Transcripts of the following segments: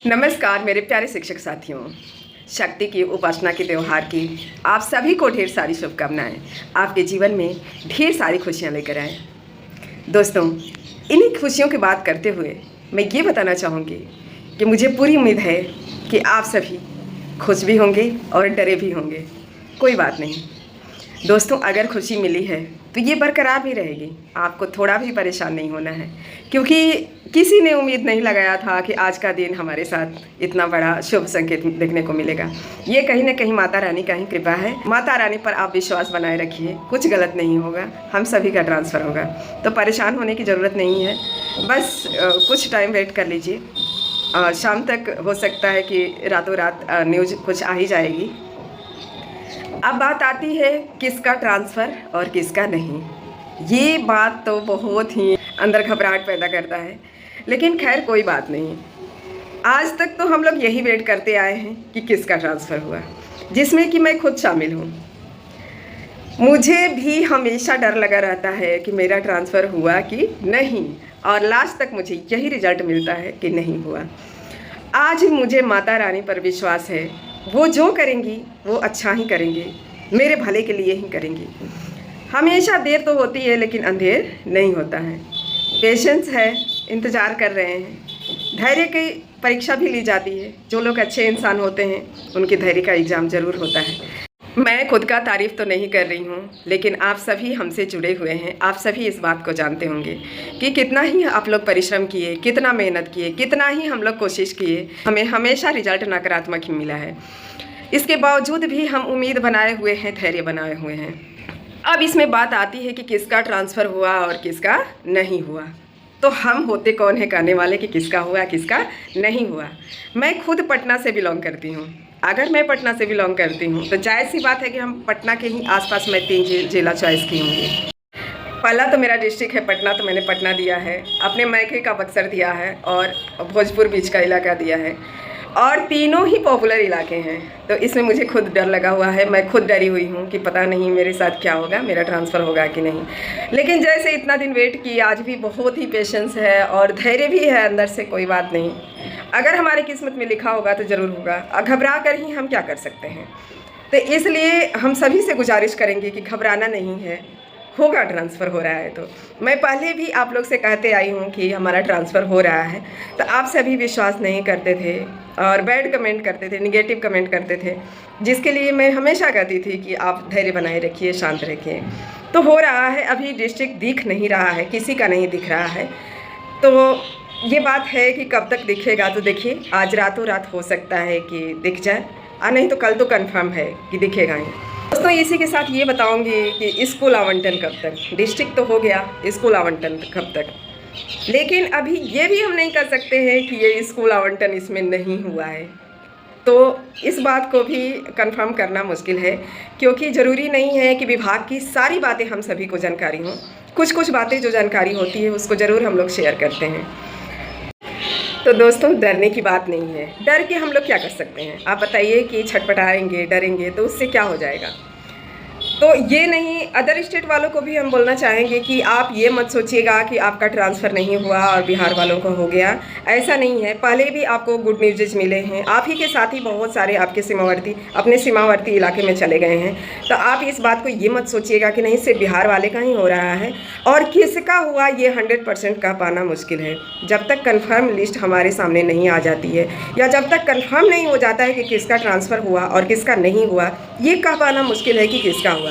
नमस्कार मेरे प्यारे शिक्षक साथियों। शक्ति की उपासना के त्यौहार की आप सभी को ढेर सारी शुभकामनाएं। आपके जीवन में ढेर सारी खुशियां लेकर आए। दोस्तों, इन्हीं खुशियों की बात करते हुए मैं ये बताना चाहूँगी कि मुझे पूरी उम्मीद है कि आप सभी खुश भी होंगे और डरे भी होंगे। कोई बात नहीं दोस्तों, अगर खुशी मिली है तो ये बरकरार भी रहेगी। आपको थोड़ा भी परेशान नहीं होना है, क्योंकि किसी ने उम्मीद नहीं लगाया था कि आज का दिन हमारे साथ इतना बड़ा शुभ संकेत देखने को मिलेगा। ये कहीं ना कहीं माता रानी का ही कृपा है। माता रानी पर आप विश्वास बनाए रखिए, कुछ गलत नहीं होगा, हम सभी का ट्रांसफ़र होगा। तो परेशान होने की ज़रूरत नहीं है, बस कुछ टाइम वेट कर लीजिए। शाम तक हो सकता है कि रातों रात न्यूज़ कुछ आ ही जाएगी। अब बात आती है किसका ट्रांसफ़र और किसका नहीं। ये बात तो बहुत ही अंदर घबराहट पैदा करता है, लेकिन खैर कोई बात नहीं। आज तक तो हम लोग यही वेट करते आए हैं कि किसका ट्रांसफ़र हुआ, जिसमें कि मैं खुद शामिल हूँ। मुझे भी हमेशा डर लगा रहता है कि मेरा ट्रांसफ़र हुआ कि नहीं, और लास्ट तक मुझे यही रिजल्ट मिलता है कि नहीं हुआ। आज मुझे माता रानी पर विश्वास है, वो जो करेंगी वो अच्छा ही करेंगी, मेरे भले के लिए ही करेंगी। हमेशा देर तो होती है लेकिन अंधेर नहीं होता है। पेशेंस है, इंतज़ार कर रहे हैं। धैर्य की परीक्षा भी ली जाती है। जो लोग अच्छे इंसान होते हैं उनके धैर्य का एग्ज़ाम ज़रूर होता है। मैं खुद का तारीफ़ तो नहीं कर रही हूँ, लेकिन आप सभी हमसे जुड़े हुए हैं। आप सभी इस बात को जानते होंगे कि कितना ही आप लोग परिश्रम किए, कितना मेहनत किए, कितना ही हम लोग कोशिश किए, हमें हमेशा रिजल्ट नकारात्मक ही मिला है। इसके बावजूद भी हम उम्मीद बनाए हुए हैं, धैर्य बनाए हुए हैं। अब इसमें बात आती है कि किसका ट्रांसफ़र हुआ और किसका नहीं हुआ। तो हम होते कौन है कहने वाले कि किसका हुआ किसका नहीं हुआ। मैं खुद पटना से बिलोंग करती हूँ। अगर मैं पटना से बिलोंग करती हूँ तो जायज़ सी बात है कि हम पटना के ही आसपास मैं 3 जिला चॉइस की होंगी। पहला तो मेरा डिस्ट्रिक्ट है पटना, तो मैंने पटना दिया है। अपने मैके का बक्सर दिया है और भोजपुर बीच का इलाका दिया है, और तीनों ही पॉपुलर इलाके हैं। तो इसमें मुझे खुद डर लगा हुआ है। मैं खुद डरी हुई हूँ कि पता नहीं मेरे साथ क्या होगा, मेरा ट्रांसफ़र होगा कि नहीं। लेकिन जैसे इतना दिन वेट की, आज भी बहुत ही पेशेंस है और धैर्य भी है अंदर से। कोई बात नहीं, अगर हमारी किस्मत में लिखा होगा तो ज़रूर होगा। घबरा कर ही हम क्या कर सकते हैं। तो इसलिए हम सभी से गुजारिश करेंगे कि घबराना नहीं है, होगा। ट्रांसफ़र हो रहा है तो मैं पहले भी आप लोग से कहते आई हूँ कि हमारा ट्रांसफ़र हो रहा है, तो आप सभी विश्वास नहीं करते थे और बैड कमेंट करते थे, निगेटिव कमेंट करते थे, जिसके लिए मैं हमेशा कहती थी कि आप धैर्य बनाए रखिए, शांत रखिए। तो हो रहा है। अभी डिस्ट्रिक्ट दिख नहीं रहा है, किसी का नहीं दिख रहा है। तो ये बात है कि कब तक दिखेगा, तो देखिए आज रातों रात हो सकता है कि दिख जाए, और नहीं तो कल तो कंफर्म है कि दिखेगा ही। दोस्तों, इसी के साथ ये बताऊंगी कि स्कूल आवंटन कब तक। डिस्ट्रिक्ट तो हो गया, स्कूल आवंटन कब तक। लेकिन अभी ये भी हम नहीं कर सकते हैं कि ये स्कूल आवंटन इसमें नहीं हुआ है। तो इस बात को भी कंफर्म करना मुश्किल है, क्योंकि ज़रूरी नहीं है कि विभाग की सारी बातें हम सभी को जानकारी हों। कुछ कुछ बातें जो जानकारी होती है उसको ज़रूर हम लोग शेयर करते हैं। तो दोस्तों, डरने की बात नहीं है। डर के हम लोग क्या कर सकते हैं, आप बताइए कि छटपटाएंगे, डरेंगे तो उससे क्या हो जाएगा। तो ये नहीं, अदर स्टेट वालों को भी हम बोलना चाहेंगे कि आप ये मत सोचिएगा कि आपका ट्रांसफ़र नहीं हुआ और बिहार वालों को हो गया। ऐसा नहीं है, पहले भी आपको गुड न्यूज़ मिले हैं। आप ही के साथ ही बहुत सारे आपके अपने सीमावर्ती इलाके में चले गए हैं। तो आप इस बात को ये मत सोचिएगा कि नहीं सिर्फ बिहार वाले का ही हो रहा है और किसका हुआ, ये 100% कह पाना मुश्किल है। जब तक कन्फर्म लिस्ट हमारे सामने नहीं आ जाती है, या जब तक कन्फर्म नहीं हो जाता है कि किसका ट्रांसफ़र हुआ और किसका नहीं हुआ, ये कह पाना मुश्किल है कि किसका हुआ।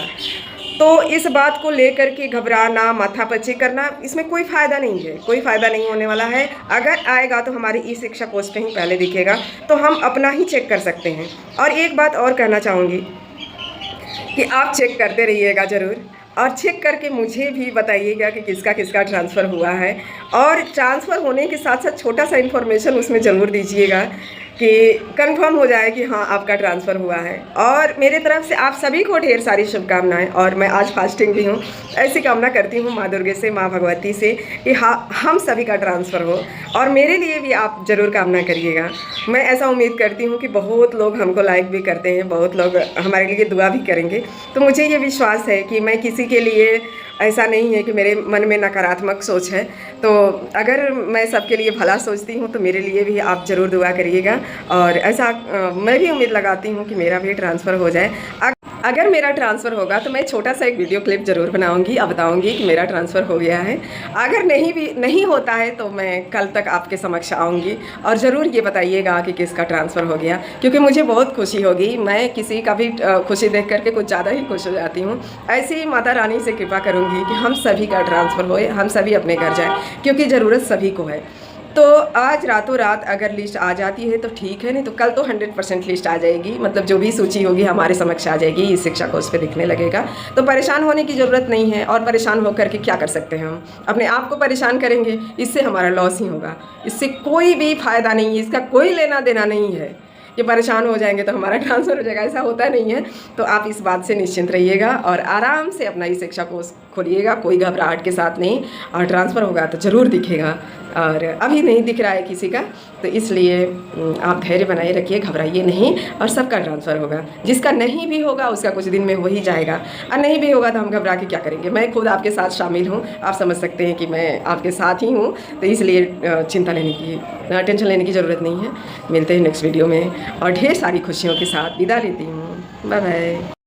तो इस बात को लेकर के घबराना, माथापच्ची करना, इसमें कोई फ़ायदा नहीं है, कोई फ़ायदा नहीं होने वाला है। अगर आएगा तो हमारी ई शिक्षा पोस्ट पे ही पहले दिखेगा, तो हम अपना ही चेक कर सकते हैं। और एक बात और कहना चाहूँगी कि आप चेक करते रहिएगा ज़रूर, और चेक करके मुझे भी बताइएगा कि किसका किसका ट्रांसफ़र हुआ है। और ट्रांसफ़र होने के साथ साथ छोटा सा इन्फॉर्मेशन उसमें ज़रूर दीजिएगा कि कंफर्म हो जाए कि हाँ आपका ट्रांसफ़र हुआ है। और मेरे तरफ से आप सभी को ढेर सारी शुभकामनाएं। और मैं आज फास्टिंग भी हूँ। ऐसी कामना करती हूँ माँ दुर्गे से, माँ भगवती से कि हाँ हम सभी का ट्रांसफ़र हो, और मेरे लिए भी आप ज़रूर कामना करिएगा। मैं ऐसा उम्मीद करती हूँ कि बहुत लोग हमको लाइक भी करते हैं, बहुत लोग हमारे लिए दुआ भी करेंगे। तो मुझे ये विश्वास है कि मैं किसी के लिए ऐसा नहीं है कि मेरे मन में नकारात्मक सोच है। तो अगर मैं सबके लिए भला सोचती हूँ तो मेरे लिए भी आप ज़रूर दुआ करिएगा। और ऐसा मैं भी उम्मीद लगाती हूँ कि मेरा भी ट्रांसफ़र हो जाए। अगर मेरा ट्रांसफ़र होगा तो मैं छोटा सा एक वीडियो क्लिप ज़रूर बनाऊंगी और बताऊंगी कि मेरा ट्रांसफ़र हो गया है। अगर नहीं होता है तो मैं कल तक आपके समक्ष आऊंगी और ज़रूर ये बताइएगा कि किसका ट्रांसफ़र हो गया, क्योंकि मुझे बहुत खुशी होगी। मैं किसी का भी खुशी देख करके कुछ ज़्यादा ही खुश हो जाती हूँ। ऐसे ही माता रानी से कृपा करूँगी कि हम सभी का ट्रांसफ़र होए, हम सभी अपने घर जाएँ, क्योंकि ज़रूरत सभी को है। तो आज रातों रात अगर लिस्ट आ जाती है तो ठीक है, नहीं तो कल तो 100% लिस्ट आ जाएगी। मतलब जो भी सूची होगी हमारे समक्ष आ जाएगी, इस शिक्षा को उस पर दिखने लगेगा। तो परेशान होने की ज़रूरत नहीं है। और परेशान होकर के क्या कर सकते हैं? हम अपने आप को परेशान करेंगे, इससे हमारा लॉस ही होगा। इससे कोई भी फ़ायदा नहीं है, इसका कोई लेना देना नहीं है कि परेशान हो जाएंगे तो हमारा ट्रांसफ़र हो जाएगा। ऐसा होता नहीं है। तो आप इस बात से निश्चिंत रहिएगा और आराम से अपना इस शिक्षा कोर्स खोलिएगा, कोई घबराहट के साथ नहीं। और ट्रांसफ़र होगा तो ज़रूर दिखेगा, और अभी नहीं दिख रहा है किसी का, तो इसलिए आप धैर्य बनाए रखिए, घबराइए नहीं, और सबका ट्रांसफ़र होगा। जिसका नहीं भी होगा उसका कुछ दिन में हो ही जाएगा, और नहीं भी होगा तो हम घबरा के क्या करेंगे। मैं खुद आपके साथ शामिल हूँ, आप समझ सकते हैं कि मैं आपके साथ ही हूँ। तो इसलिए टेंशन लेने की ज़रूरत नहीं है। मिलते हैं नेक्स्ट वीडियो में और ढेर सारी खुशियों के साथ विदा लेती हूँ। Bye bye.